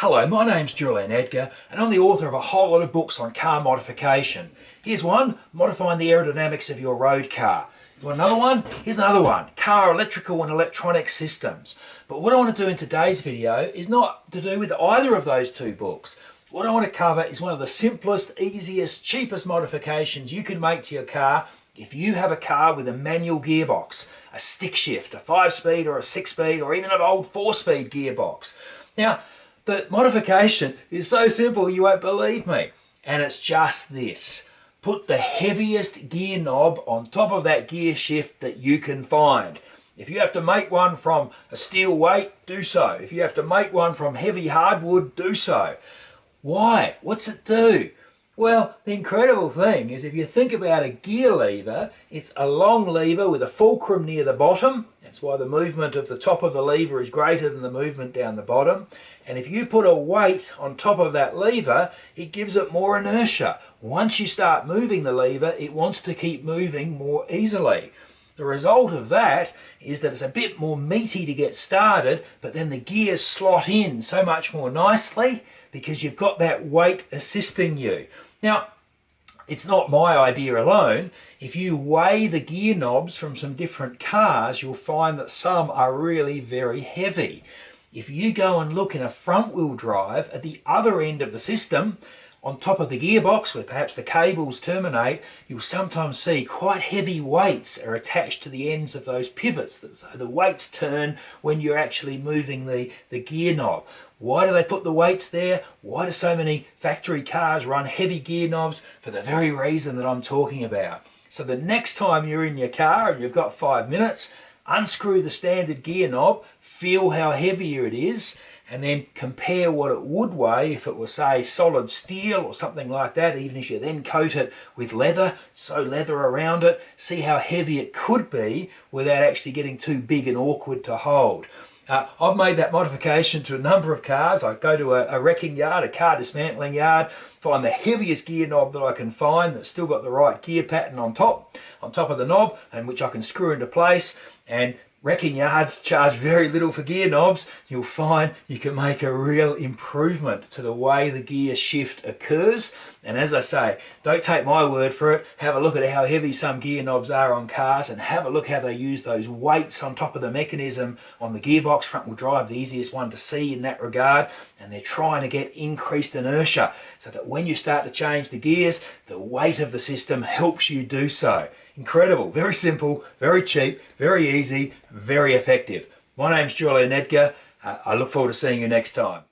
Hello, my name's Julian Edgar and I'm the author of a whole lot of books on car modification. Here's one, modifying the aerodynamics of your road car. You want another one? Here's another one, car electrical and electronic systems. But what I want to do in today's video is not to do with either of those two books. What I want to cover is one of the simplest, easiest, cheapest modifications you can make to your car if you have a car with a manual gearbox, a stick shift, a 5-speed or a 6-speed or even an old 4-speed gearbox. Now, the modification is so simple you won't believe me. And it's just this. Put the heaviest gear knob on top of that gear shift that you can find. If you have to make one from a steel weight, do so. If you have to make one from heavy hardwood, do so. Why? What's it do? Well, the incredible thing is if you think about a gear lever, it's a long lever with a fulcrum near the bottom. That's why the movement of the top of the lever is greater than the movement down the bottom. And if you put a weight on top of that lever, it gives it more inertia. Once you start moving the lever, it wants to keep moving more easily. The result of that is that it's a bit more meaty to get started, but then the gears slot in so much more nicely because you've got that weight assisting you. Now, it's not my idea alone. If you weigh the gear knobs from some different cars, you'll find that some are really very heavy. If you go and look in a front-wheel drive at the other end of the system, on top of the gearbox where perhaps the cables terminate, you'll sometimes see quite heavy weights are attached to the ends of those pivots. So the weights turn when you're actually moving the gear knob. Why do they put the weights there? Why do so many factory cars run heavy gear knobs? For the very reason that I'm talking about. So the next time you're in your car and you've got 5 minutes, unscrew the standard gear knob, feel how heavier it is, and then compare what it would weigh if it was, say, solid steel or something like that, even if you then coat it with leather, sew leather around it, see how heavy it could be without actually getting too big and awkward to hold. I've made that modification to a number of cars. I go to a wrecking yard, a car dismantling yard, find the heaviest gear knob that I can find that's still got the right gear pattern on top of the knob, and which I can screw into place. And wrecking yards charge very little for gear knobs. You'll find you can make a real improvement to the way the gear shift occurs. And as I say, don't take my word for it. Have a look at how heavy some gear knobs are on cars and have a look how they use those weights on top of the mechanism on the gearbox. Front wheel drive, the easiest one to see in that regard. And they're trying to get increased inertia so that when you start to change the gears, the weight of the system helps you do so. Incredible, very simple, very cheap, very easy, very effective. My name's Julian Edgar. I look forward to seeing you next time.